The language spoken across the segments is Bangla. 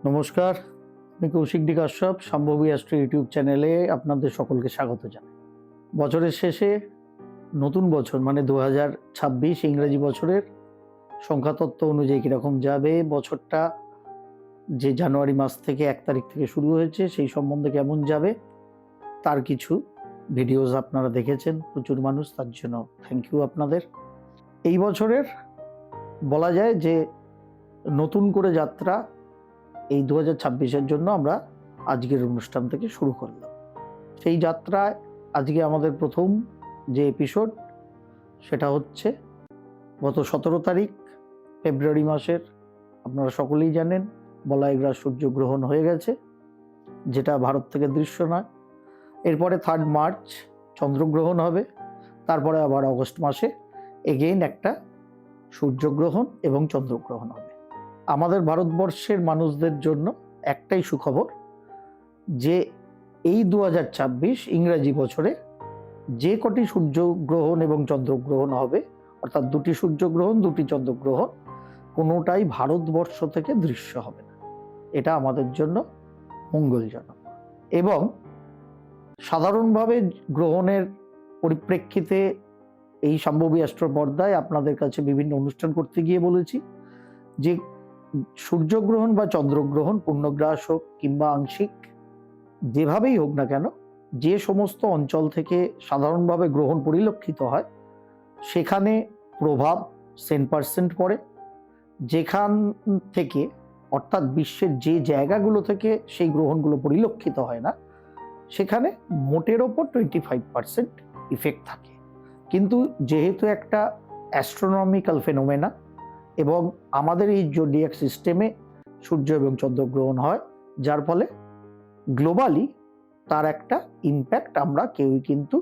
নমস্কার, আমি Koushik D Kashyap Sambhavi astro YouTube চ্যানেলে আপনাদের সকলকে স্বাগত জানাই। বছরের শেষে নতুন বছর মানে 2026 ইংরেজি বছরের সংখ্যাতত্ত্ব অনুযায়ী কীরকম যাবে, বছরটা যে জানুয়ারি মাস থেকে 1 তারিখ থেকে শুরু হয়েছে সেই সম্বন্ধে কেমন যাবে, তার কিছু ভিডিওস আপনারা দেখেছেন প্রচুর মানুষ, তার জন্য থ্যাংক ইউ আপনাদের। এই বছরের বলা যায় যে নতুন করে যাত্রা এই 2026-এর জন্য আমরা আজকের অনুষ্ঠান থেকে শুরু করলাম। সেই যাত্রায় আজকে আমাদের প্রথম যে এপিসোড সেটা হচ্ছে গত 17 তারিখ ফেব্রুয়ারি মাসের, আপনারা সকলেই জানেন বলয়গ্রাস সূর্যগ্রহণ হয়ে গেছে, যেটা ভারত থেকে দৃশ্য নয়। এরপরে 3 মার্চ চন্দ্রগ্রহণ হবে, তারপরে আবার অগস্ট মাসে এগেইন একটা সূর্যগ্রহণ এবং চন্দ্রগ্রহণ হবে। আমাদের ভারতবর্ষের মানুষদের জন্য একটাই সুখবর যে এই 2026 ইংরাজি বছরে যে কটি সূর্যগ্রহণ এবং চন্দ্রগ্রহণ হবে, অর্থাৎ 2টি সূর্যগ্রহণ 2টি চন্দ্রগ্রহণ, কোনোটাই ভারতবর্ষ থেকে দৃশ্য হবে না। এটা আমাদের জন্য মঙ্গলজনক। এবং সাধারণভাবে গ্রহণের পরিপ্রেক্ষিতে এই সম্ভবী অ্যাস্ট্রো পর্দায় আপনাদের কাছে বিভিন্ন অনুষ্ঠান করতে গিয়ে বলেছি যে সূর্যগ্রহণ বা চন্দ্রগ্রহণ পূর্ণগ্রাস হোক কিংবা আংশিক, যেভাবেই হোক না কেন, যে সমস্ত অঞ্চল থেকে সাধারণভাবে গ্রহণ পরিলক্ষিত হয় সেখানে প্রভাব 100% পড়ে। যেখান থেকে অর্থাৎ বিশ্বের যে জায়গাগুলো থেকে সেই গ্রহণগুলো পরিলক্ষিত হয় না সেখানে মোটের ওপর 25% ইফেক্ট থাকে। কিন্তু যেহেতু একটা অ্যাস্ট্রোনমিক্যাল ফেনোমেনা এবং আমাদের এই জোডিয়াক সিস্টেমে সূর্য এবং চন্দ্রগ্রহণ হয়, যার ফলে গ্লোবালি তার একটা ইম্প্যাক্ট আমরা কেউই কিন্তু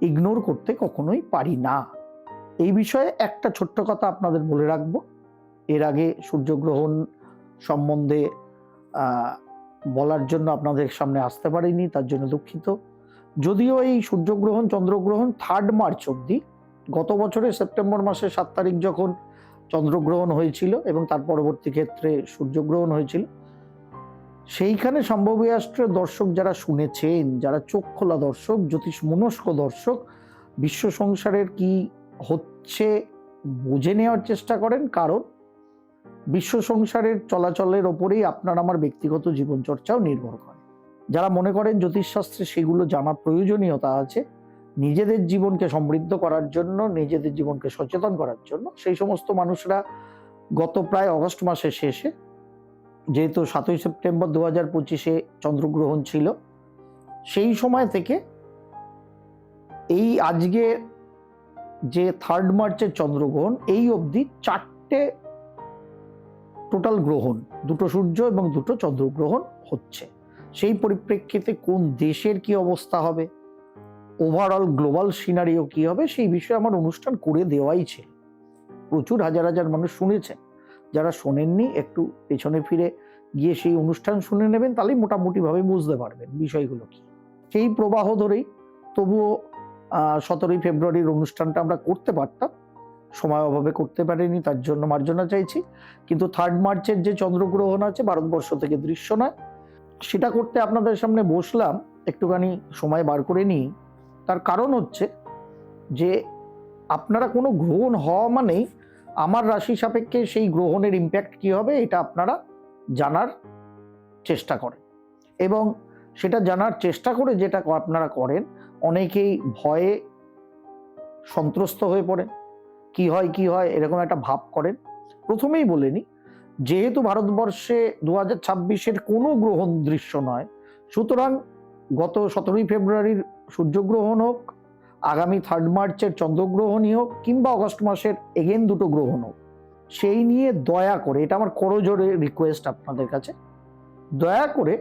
ইগনোর করতে কখনোই পারি না। এই বিষয়ে একটা ছোট্ট কথা আপনাদের বলে রাখবো। এর আগে সূর্যগ্রহণ সম্বন্ধে বলার জন্য আপনাদের সামনে আসতে পারিনি, তার জন্য দুঃখিত। যদিও এই সূর্যগ্রহণ চন্দ্রগ্রহণ 3 মার্চ অবধি, গত বছরের সেপ্টেম্বর মাসের 7 তারিখ যখন চন্দ্রগ্রহণ হয়েছিল এবং তার পরবর্তী ক্ষেত্রে সূর্যগ্রহণ হয়েছিল, সেইখানে সম্ভবী অ্যাস্ট্রো দর্শক যারা শুনেছেন, যারা চোখ খোলা দর্শক, জ্যোতিষ মনস্ক দর্শক, বিশ্ব সংসারের কি হচ্ছে বুঝে নেওয়ার চেষ্টা করেন। কারণ বিশ্ব সংসারের চলাচলের ওপরেই আপনার আমার ব্যক্তিগত জীবনচর্চাও নির্ভর করে। যারা মনে করেন জ্যোতিষশাস্ত্রে সেগুলো জানা প্রয়োজনীয়তা আছে নিজেদের জীবনকে সমৃদ্ধ করার জন্য, নিজেদের জীবনকে সচেতন করার জন্য, সেই সমস্ত মানুষরা গত প্রায় অগস্ট মাসের শেষে, যেহেতু 7ই সেপ্টেম্বর 2025-এ চন্দ্রগ্রহণ ছিল, সেই সময় থেকে এই আজকে যে 3 মার্চের চন্দ্রগ্রহণ এই অবধি 4টে টোটাল গ্রহণ, 2টো সূর্য এবং 2টো চন্দ্রগ্রহণ হচ্ছে। সেই পরিপ্রেক্ষিতে কোন দেশের কি অবস্থা হবে, ওভারঅল গ্লোবাল সিনারিও কি হবে, সেই বিষয়ে আমার অনুষ্ঠান করে দেওয়াই ছিল। প্রচুর হাজার হাজার মানুষ শুনেছেন। যারা শোনেননি একটু পেছনে ফিরে গিয়ে সেই অনুষ্ঠান শুনে নেবেন, তাহলেই মোটামুটিভাবে বুঝতে পারবেন বিষয়গুলো কি। সেই প্রবাহ ধরেই তবুও 17ই ফেব্রুয়ারির অনুষ্ঠানটা আমরা করতে পারতাম, সময় অভাবে করতে পারিনি, তার জন্য মার্জনা চাইছি। কিন্তু 3 মার্চের যে চন্দ্রগ্রহণ আছে ভারতবর্ষ থেকে দৃশ্য নয়, সেটা করতে আপনাদের সামনে বসলাম, একটুখানি সময় বার করে নিই। তার কারণ হচ্ছে যে আপনারা কোনো গ্রহণ হওয়া মানেই আমার রাশি সাপেক্ষে সেই গ্রহণের ইম্প্যাক্ট কী হবে এটা আপনারা জানার চেষ্টা করেন, এবং সেটা জানার চেষ্টা করে যেটা আপনারা করেন, অনেকেই ভয়ে সন্ত্রস্ত হয়ে পড়েন। কি হয় এরকম একটা ভাব করেন। প্রথমেই বলে নিই, যেহেতু ভারতবর্ষে 2026-এর কোনো গ্রহণ দৃশ্য নয়, সুতরাং গত 17ই ফেব্রুয়ারির সূর্যগ্রহণ হোক, আগামী 3 মার্চের চন্দ্রগ্রহণই হোক, কিংবা অগস্ট মাসের এগেন 2টো গ্রহণ হোক, সেই নিয়ে দয়া করে, এটা আমার করজোরে রিকোয়েস্ট আপনাদের কাছে, দয়া করে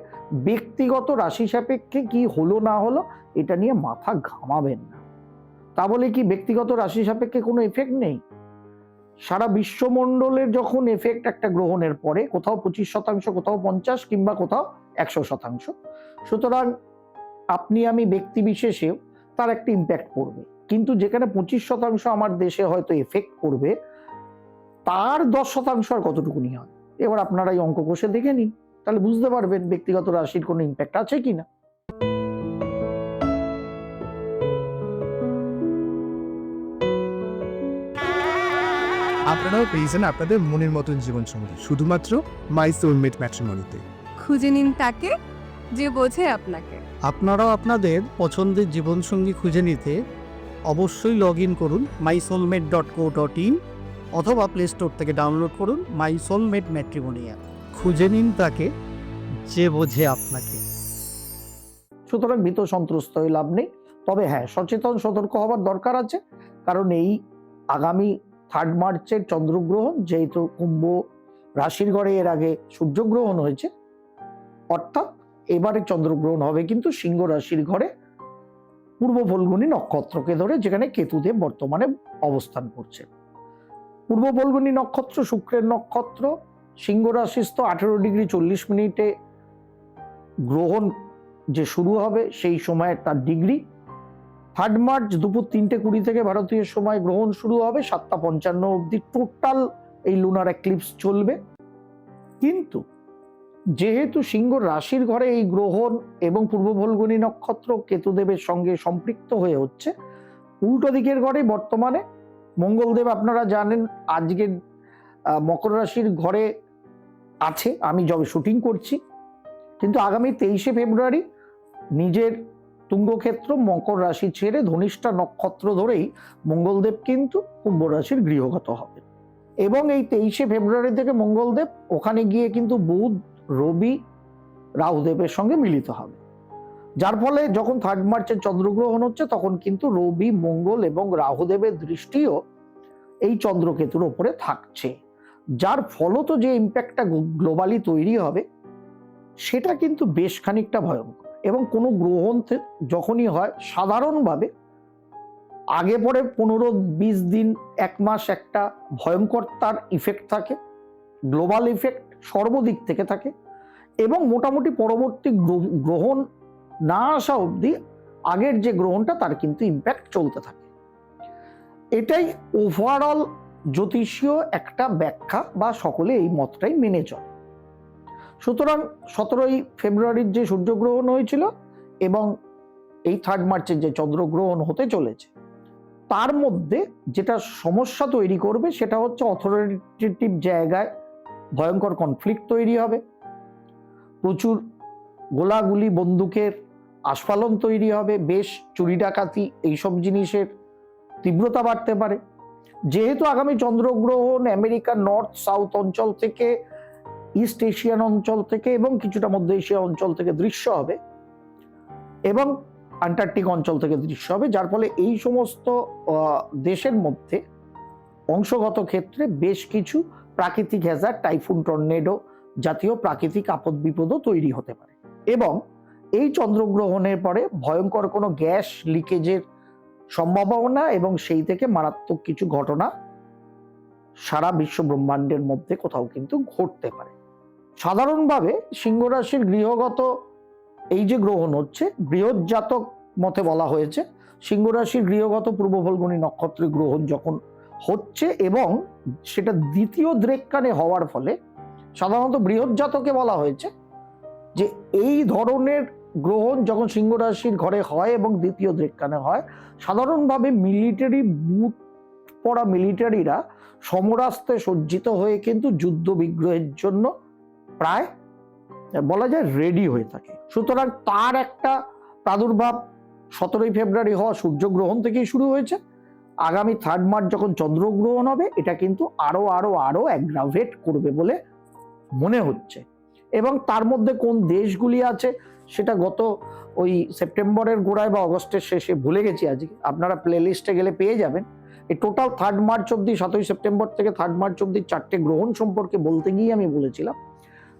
ব্যক্তিগত রাশি সাপেক্ষে কি হলো না হলো এটা নিয়ে মাথা ঘামাবেন না। তা বলে কি ব্যক্তিগত রাশি সাপেক্ষে কোনো এফেক্ট নেই? সারা বিশ্বমণ্ডলের যখন এফেক্ট একটা গ্রহণের পরে, কোথাও 25%, কোথাও 50, কিংবা কোথাও 100%, সুতরাং আপনি আমি ব্যক্তি বিশেষেও তার একটা ইম্প্যাক্ট পড়বে। কিন্তু যেখানে 25% আমার দেশে হয়তো এফেক্ট পড়বে, তার 10% আর কতটুকুনি হয়, এবার আপনারা এই অঙ্ক কষে দেখে নিন, তাহলে বুঝতে পারবেন ব্যক্তিগত রাশির কোনো ইম্প্যাক্ট আছে কিনা। আপনারাও পেয়েছেন আপনাদের মনের মতন জীবনসঙ্গী শুধুমাত্র মাই সোলমেট ম্যাট্রিমনিতে। খুঁজে নিন তাকে যে বোঝে আপনাকে। আপনারাও আপনাদের পছন্দের জীবনসঙ্গী খুঁজে নিতে অবশ্যই লগ ইন করুন mysoulmate.co.in অথবা প্লে স্টোর থেকে ডাউনলোড করুন মাই সোলমেট ম্যাট্রিমনি অ্যাপ। খুঁজে নিন তাকে যে বোঝে আপনাকে। সুতরাং ভীত সন্ত্রস্ত হয়ে লাভ নেই, তবে হ্যাঁ সচেতন সতর্ক হবার দরকার আছে, কারণ এই আগামী 3 মার্চের চন্দ্রগ্রহণ, যেহেতু কুম্ভ রাশির ঘরে এর আগে সূর্যগ্রহণ হয়েছে, অর্থাৎ এবারে চন্দ্রগ্রহণ হবে কিন্তু সিংহ রাশির ঘরে পূর্ব ফল্গুনী নক্ষত্রকে ধরে, যেখানে কেতুদেব বর্তমানে অবস্থান করছে। পূর্ব ফল্গুনী নক্ষত্র শুক্রের নক্ষত্র, সিংহ রাশিস্থ 18°40 গ্রহণ যে শুরু হবে সেই সময় তার ডিগ্রি। 3 মার্চ দুপুর 3:20 থেকে ভারতীয় সময় গ্রহণ শুরু হবে, 7:55 অবধি টোটাল এই লুনার এক্লিপস চলবে। কিন্তু যেহেতু সিংহ রাশির ঘরে এই গ্রহণ এবং পূর্ব ফল্গুনী নক্ষত্র কেতুদেবের সঙ্গে সম্পৃক্ত হয়ে হচ্ছে, উল্টো দিকের ঘরে বর্তমানে মঙ্গলদেব আপনারা জানেন আজকে মকর রাশির ঘরে আছে, আমি যবে শুটিং করছি, কিন্তু আগামী 23শে ফেব্রুয়ারি নিজের তুঙ্গক্ষেত্র মকর রাশি ছেড়ে ধনিষ্ঠা নক্ষত্র ধরেই মঙ্গলদেব কিন্তু কুম্ভ রাশির গৃহগত হবে। এবং এই 23শে ফেব্রুয়ারি থেকে মঙ্গলদেব ওখানে গিয়ে কিন্তু বুধ, রবি, রাহুদেবের সঙ্গে মিলিত হবে, যার ফলে যখন 3 মার্চের চন্দ্রগ্রহণ হচ্ছে তখন কিন্তু রবি, মঙ্গল এবং রাহুদেবের দৃষ্টিও এই চন্দ্রকেতুর ওপরে থাকছে, যার ফলত যে ইম্প্যাক্টটা গ্লোবালি তৈরি হবে সেটা কিন্তু বেশ খানিকটা ভয়ঙ্কর। এবং কোনো গ্রহণ যখনই হয় সাধারণভাবে আগে পরে 15-20 দিন 1 মাস একটা ভয়ঙ্কর তার ইফেক্ট থাকে, গ্লোবাল ইফেক্ট সর্বদিক থেকে থাকে, এবং মোটামুটি পরবর্তী গ্রহণ না আসা অবধি আগের যে গ্রহণটা তার কিন্তু ইম্প্যাক্ট চলতে থাকে। এটাই ওভারঅল জ্যোতিষীয় একটা ব্যাখ্যা, বা সকলে এই মতটাই মেনে চলে। সুতরাং 17ই ফেব্রুয়ারির যে সূর্যগ্রহণ হয়েছিল এবং এই 3 মার্চের যে চন্দ্রগ্রহণ হতে চলেছে, তার মধ্যে যেটা সমস্যা তৈরি করবে সেটা হচ্ছে অথরিটেটিভ জায়গায় ভয়ঙ্কর কনফ্লিক্ট তৈরি হবে, প্রচুর গোলাগুলি বন্দুকের আস্ফালন তৈরি হবে, বেশ চুরি ডাকাতি এইসব জিনিসের তীব্রতা বাড়তে পারে। যেহেতু আগামী চন্দ্রগ্রহণ আমেরিকার নর্থ সাউথ অঞ্চল থেকে, ইস্ট এশিয়ান অঞ্চল থেকে এবং কিছুটা মধ্য এশিয়া অঞ্চল থেকে দৃশ্য হবে এবং আন্টার্কটিক অঞ্চল থেকে দৃশ্য হবে, যার ফলে এই সমস্ত দেশের মধ্যে অংশগত ক্ষেত্রে বেশ কিছু প্রাকৃতিক হ্যাজার্ড, টাইফুন, টর্নেডো জাতীয় প্রাকৃতিক আপদ বিপদও তৈরি হতে পারে। এবং এই চন্দ্রগ্রহণের পরে ভয়ঙ্কর কোনো গ্যাস লিকেজের সম্ভাবনা এবং সেই থেকে মারাত্মক কিছু ঘটনা সারা বিশ্ব ব্রহ্মাণ্ডের মধ্যে কোথাও কিন্তু ঘটতে পারে। সাধারণভাবে সিংহ রাশির গৃহগত এই যে গ্রহণ হচ্ছে, বৃহৎজাতক মতে বলা হয়েছে সিংহ রাশির গৃহগত পূর্ব ফল্গুনী নক্ষত্রের গ্রহণ যখন হচ্ছে এবং সেটা দ্বিতীয় দ্রেককানে হওয়ার ফলে সাধারণত বৃহৎজাতকে বলা হয়েছে যে এই ধরনের গ্রহণ যখন সিংহ রাশির ঘরে হয় এবং দ্বিতীয় দ্রেককানে হয়, সাধারণভাবে মিলিটারি বুট পরা মিলিটারিরা সমরাস্ত্রে সজ্জিত হয়ে কিন্তু যুদ্ধ বিগ্রহের জন্য প্রায় বলা যায় রেডি হয়ে থাকে। সুতরাং তার একটা প্রাদুর্ভাব 17ই ফেব্রুয়ারি হওয়া সূর্যগ্রহণ থেকেই শুরু হয়েছে। আগামী 3 মার্চ যখন চন্দ্রগ্রহণ হবে এটা কিন্তু আরো অ্যাগ্রাভেট করবে বলে মনে হচ্ছে। এবং তার মধ্যে কোন দেশগুলি আছে সেটা গত ওই সেপ্টেম্বরের গোড়ায় বা অগস্টের শেষে ভুলে গেছি, আজকে আপনারা প্লে লিস্টে গেলে পেয়ে যাবেন। এই টোটাল 3 মার্চ অব্দি, 7ই সেপ্টেম্বর থেকে 3 মার্চ অব্দি 4টে গ্রহণ সম্পর্কে বলতে গিয়ে আমি বলেছিলাম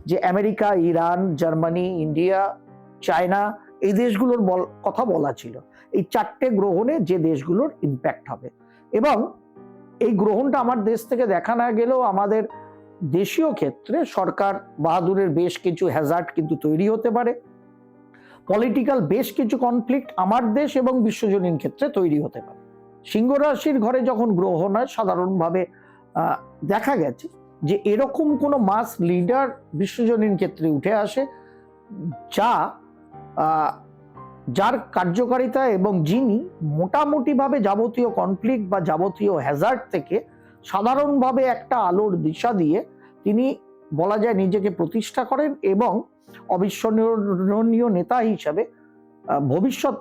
যে America, Iran, Germany, India, China এই দেশগুলোর কথা বলা ছিল। এই 4টে গ্রহণে যে দেশগুলোর ইম্প্যাক্ট হবে, এবং এই গ্রহণটা আমার দেশ থেকে দেখা না গেলেও আমাদের দেশীয় ক্ষেত্রে সরকার বাহাদুরের বেশ কিছু হ্যাজার্ড কিন্তু তৈরি হতে পারে, পলিটিক্যাল বেশ কিছু কনফ্লিক্ট আমার দেশ এবং বিশ্বজনীন ক্ষেত্রে তৈরি হতে পারে। সিংহ রাশির ঘরে যখন গ্রহণ হয় সাধারণভাবে দেখা গেছে যে এরকম কোনো মাস লিডার বিশ্বজনীন ক্ষেত্রে উঠে আসে যার কার্যকারিতা এবং যিনি মোটামুটিভাবে যাবতীয় কনফ্লিক্ট বা যাবতীয় হ্যাজার্ড থেকে সাধারণভাবে একটা আলোর দিশা দিয়ে তিনি বলা যায় নিজেকে প্রতিষ্ঠা করেন এবং অবিস্মরণীয় নেতা হিসাবে ভবিষ্যৎ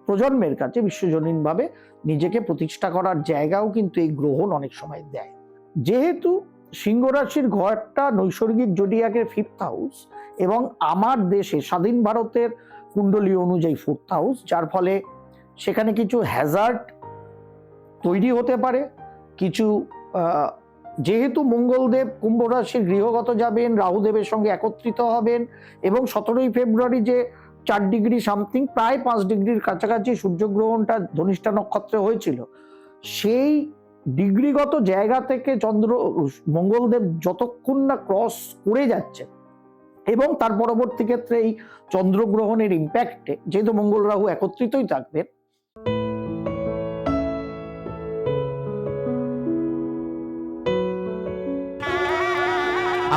প্রজন্মের কাছে বিশ্বজনীনভাবে নিজেকে প্রতিষ্ঠা করার জায়গাও কিন্তু এই গ্রহণ অনেক সময় দেয়। যেহেতু সিংহ রাশির ঘরটা নৈসর্গিক জোডিয়াকের 5th হাউস এবং আমার দেশে স্বাধীন ভারতের কুণ্ডলী অনুযায়ী 4th হাউস, যার ফলে সেখানে কিছু হ্যাজার্ড তৈরি হতে পারে। কিছু যেহেতু মঙ্গলদেব কুম্ভ রাশির গৃহগত যাবেন, রাহুদেবের সঙ্গে একত্রিত হবেন এবং 17ই ফেব্রুয়ারি যে 4 ডিগ্রি সামথিং প্রায় 5 ডিগ্রির কাছাকাছি সূর্যগ্রহণটা ধনিষ্ঠা নক্ষত্রে হয়েছিল, সেই ডিগ্রিগত জায়গা থেকে মঙ্গলদেব যতক্ষণ না ক্রস করে যাচ্ছে এবং তার পরবর্তী ক্ষেত্রে এই চন্দ্রগ্রহণের ইম্প্যাক্টে যেহেতু মঙ্গল রাহু একত্রিতই থাকবেন,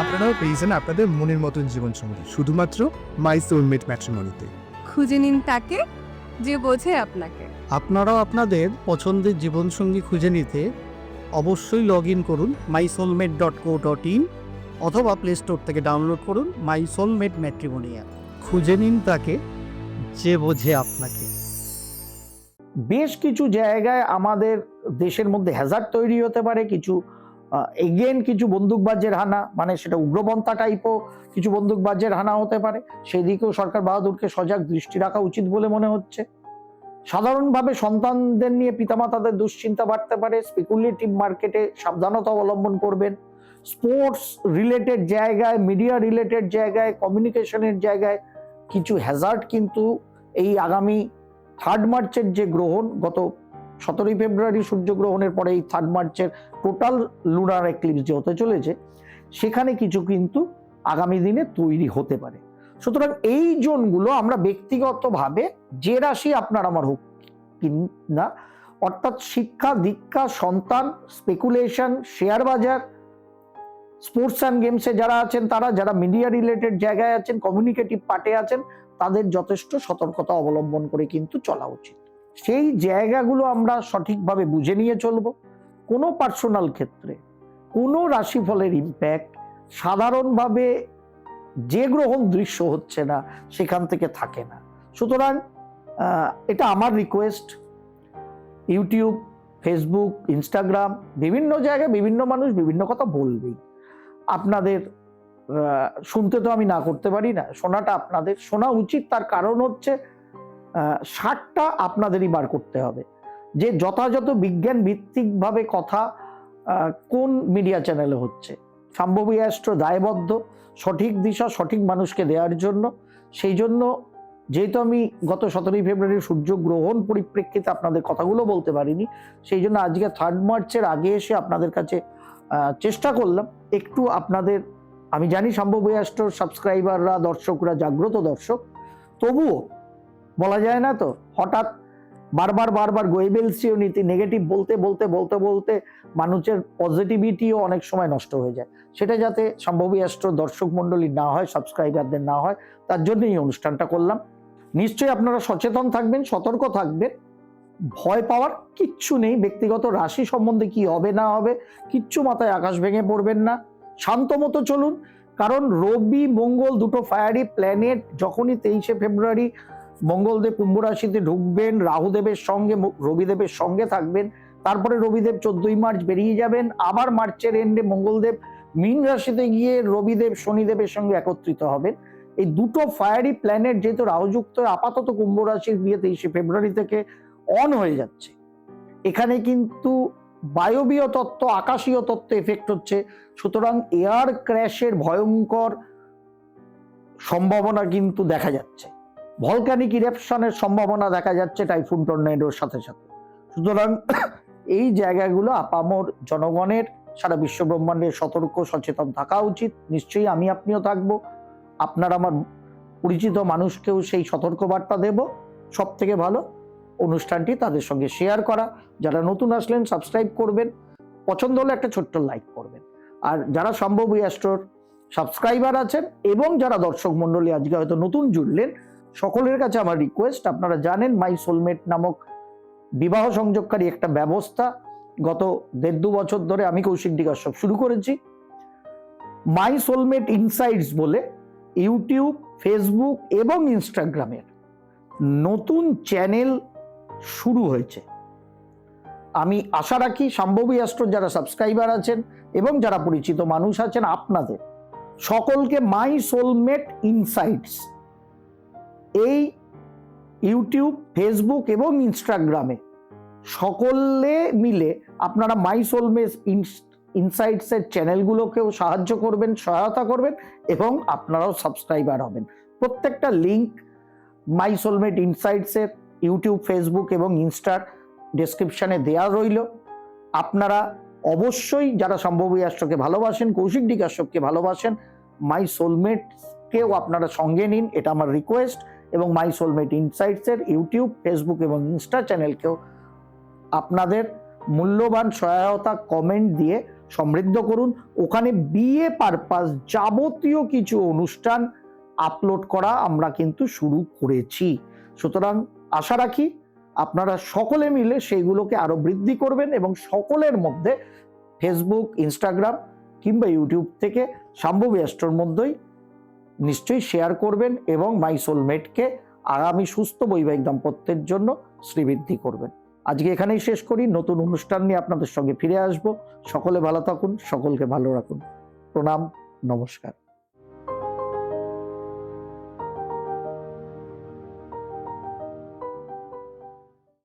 আপনারাও পেয়েছেন আপনাদের মনের মতন জীবনসঙ্গী শুধুমাত্র মাই সোলমেট ম্যাট্রিমনিতে। খুঁজে নিন তাকে যে বোঝে আপনাকে। আপনারাও আপনাদের পছন্দের জীবনসঙ্গী খুঁজে নিতে অবশ্যই লগ ইন করুন mysoulmate.co.in অথবা প্লে স্টোর থেকে ডাউনলোড করুন মাই সোলমেট ম্যাট্রিমনি অ্যাপ। খুঁজে নিন তাকে যে বোঝে আপনাকে। বেশ কিছু জায়গায় আমাদের দেশের মধ্যে হ্যাজার্ড তৈরি হতে পারে। কিছু কিছু বন্দুকবাজের হানা, মানে সেটা উগ্রপন্থা টাইপও কিছু বন্দুকবাজের হানা হতে পারে, সেই দিকেও সরকার বাহাদুরকে সজাগ দৃষ্টি রাখা উচিত বলে মনে হচ্ছে। সাধারণভাবে সন্তানদের নিয়ে পিতামাতাদের দুশ্চিন্তা বাড়তে পারে। স্পেকুলেটিভ মার্কেটে সাবধানতা অবলম্বন করবেন। স্পোর্টস রিলেটেড জায়গায়, মিডিয়া রিলেটেড জায়গায়, কমিউনিকেশনের জায়গায় কিছু হ্যাজার্ড কিন্তু এই আগামী 3 মার্চের যে গ্রহণ, গত 17ই ফেব্রুয়ারি সূর্যগ্রহণের পরে এই 3 মার্চের টোটাল লুনার এক্লিপস যে হতে চলেছে, সেখানে কিছু কিন্তু আগামী দিনে তৈরি হতে পারে। সুতরাং এই জোনগুলো আমরা ব্যক্তিগতভাবে যে রাশি আপনার আমার হোক কিনা, অর্থাৎ শিক্ষা দীক্ষা, সন্তান, স্পেকুলেশন, শেয়ার বাজার, স্পোর্টস অ্যান্ড গেমসে যারা আছেন, তারা যারা মিডিয়া রিলেটেড জায়গায় আছেন, কমিউনিকেটিভ পার্টে আছেন, তাদের যথেষ্ট সতর্কতা অবলম্বন করে কিন্তু চলা উচিত। সেই জায়গাগুলো আমরা সঠিকভাবে বুঝে নিয়ে চলব। কোনো পার্সোনাল ক্ষেত্রে কোনো রাশিফলের ইম্প্যাক্ট সাধারণভাবে যে গ্রহণ দৃশ্য হচ্ছে না সেখান থেকে থাকে না। সুতরাং এটা আমার রিকোয়েস্ট। ইউটিউব, ফেসবুক, ইনস্টাগ্রাম, বিভিন্ন জায়গায় বিভিন্ন মানুষ বিভিন্ন কথা বলবেই। আপনাদের শুনতে তো আমি না করতে পারি না, শোনাটা আপনাদের শোনা উচিত। তার কারণ হচ্ছে সারটা আপনাদেরই বার করতে হবে যে যথাযথ বিজ্ঞান ভিত্তিকভাবে কথা কোন মিডিয়া চ্যানেলে হচ্ছে। সম্ভবী অ্যাস্ট্রো দায়বদ্ধ সঠিক দিশা সঠিক মানুষকে দেওয়ার জন্য। সেই জন্য যেহেতু আমি গত 17ই ফেব্রুয়ারি সূর্যগ্রহণ পরিপ্রেক্ষিতে আপনাদের কথাগুলো বলতে পারিনি, সেই জন্য আজকে 3 মার্চের আগে এসে আপনাদের কাছে চেষ্টা করলাম একটু আপনাদের। আমি জানি সম্ভবী অ্যাস্ট্রোর সাবস্ক্রাইবাররা, দর্শকরা জাগ্রত দর্শক, তবুও বলা যায় না তো, হঠাৎ বারবার গোয়েবেলসিও নীতি নেগেটিভ বলতে বলতে বলতে বলতে মানুষের পজিটিভিটিও অনেক সময় নষ্ট হয়ে যায়। সেটা যাতে সম্ভবী অ্যাস্ট্রো দর্শক মণ্ডলী না হয়, সাবস্ক্রাইবারদের না হয়, তার জন্য এই অনুষ্ঠানটা করলাম। নিশ্চয়ই আপনারা সচেতন থাকবেন, সতর্ক থাকবেন। ভয় পাওয়ার কিচ্ছু নেই। ব্যক্তিগত রাশি সম্বন্ধে কি হবে না হবে কিচ্ছু মাথায় আকাশ ভেঙে পড়বেন না, শান্ত মতো চলুন। কারণ রবি মঙ্গল দুটো ফায়ারি প্ল্যানেট যখনই 23শে ফেব্রুয়ারি মঙ্গলদেব কুম্ভ রাশিতে ঢুকবেন, রাহুদেবের সঙ্গে রবিদেবের সঙ্গে থাকবেন, তারপরে রবিদেব 14ই মার্চ বেরিয়ে যাবেন, আবার মার্চের এন্ডে মঙ্গলদেব মীন রাশিতে গিয়ে রবিদেব শনিদেবের সঙ্গে একত্রিত হবেন। এই দুটো ফায়ারি প্ল্যানেট যেহেতু রাহুযুক্ত আপাতত কুম্ভ রাশির গিয়ে 23শে ফেব্রুয়ারি থেকে অন হয়ে যাচ্ছে, এখানে কিন্তু বায়বীয় তত্ত্ব, আকাশীয় তত্ত্ব এফেক্ট হচ্ছে। সুতরাং এয়ার ক্র্যাশের ভয়ঙ্কর সম্ভাবনা কিন্তু দেখা যাচ্ছে, ভলকানিক ইরেপশনের সম্ভাবনা দেখা যাচ্ছে টাইফুন টর্নেডোর সাথে সাথে। সুতরাং এই জায়গাগুলো আপামর জনগণের সারা বিশ্ব ব্রহ্মাণ্ডের সতর্ক সচেতন থাকা উচিত। নিশ্চয়ই আমি আপনিও থাকবো, আপনার আমার পরিচিত মানুষকেও সেই সতর্কবার্তা দেব। সব থেকে ভালো অনুষ্ঠানটি তাদের সঙ্গে শেয়ার করা। যারা নতুন আসলেন সাবস্ক্রাইব করবেন, পছন্দ হলে একটা ছোট্ট লাইক করবেন। আর যারা সম্ভবী অ্যাস্ট্রোর সাবস্ক্রাইবার আছেন এবং যারা দর্শক মণ্ডলী আজকে হয়তো নতুন জুড়লেন, সকলের কাছে আমার রিকোয়েস্ট, আপনারা জানেন মাই সোলমেট নামক বিবাহ সংযোগকারী একটা ব্যবস্থা গত 1.5-2 বছর ধরে আমি কৌশিক ডি কাশ্যপ শুরু করেছি। মাই সোলমেট ইনসাইটস বলে ইউটিউব, ফেসবুক এবং ইনস্টাগ্রামের নতুন চ্যানেল শুরু হয়েছে। আমি আশা রাখি সম্ভবী অ্যাস্ট্রোর যারা সাবস্ক্রাইবার আছেন এবং যারা পরিচিত মানুষ আছেন, আপনাদের সকলকে মাই সোলমেট ইনসাইটস এই ইউটিউব, ফেসবুক এবং ইনস্টাগ্রামে সকলে মিলে আপনারা মাই সোলমেট ইনসাইটসের চ্যানেলগুলোকেও সাহায্য করবেন, সহায়তা করবেন এবং আপনারাও সাবস্ক্রাইবার হবেন। প্রত্যেকটা লিঙ্ক মাই সোলমেট ইনসাইটসের ইউটিউব, ফেসবুক এবং ইনস্টার ডেসক্রিপশনে দেওয়া রইল। আপনারা অবশ্যই যারা সম্ভবী অ্যাস্ট্রোকে ভালোবাসেন, কৌশিক ডি কাশ্যপকে ভালোবাসেন, মাই সোলমেটকেও আপনারা সঙ্গে নিন, এটা আমার রিকোয়েস্ট। এবং মাই সোলমেট ইনসাইটসের ইউটিউব, ফেসবুক এবং ইনস্টা চ্যানেলকেও আপনাদের মূল্যবান সহায়তা কমেন্ট দিয়ে সমৃদ্ধ করুন। ওখানে বিয়ে পারপাস যাবতীয় কিছু অনুষ্ঠান আপলোড করা আমরা কিন্তু শুরু করেছি। সুতরাং আশা রাখি আপনারা সকলে মিলে সেইগুলোকে আরো বৃদ্ধি করবেন এবং সকলের মধ্যে ফেসবুক, ইনস্টাগ্রাম কিংবা ইউটিউব থেকে সম্ভবী অ্যাস্ট্রোর মধ্যেই নিশ্চয়ই শেয়ার করবেন এবং মাই সোলমেটকে আগামী সুস্থ বৈবাহিক দাম্পত্যের জন্য শ্রীবৃদ্ধি করবেন। আজকে এখানেই শেষ করি, নতুন অনুষ্ঠান নিয়ে আপনাদের সঙ্গে ফিরে আসব। সকলে ভালো থাকুন, সকলকে ভালো রাখুন। প্রণাম, নমস্কার।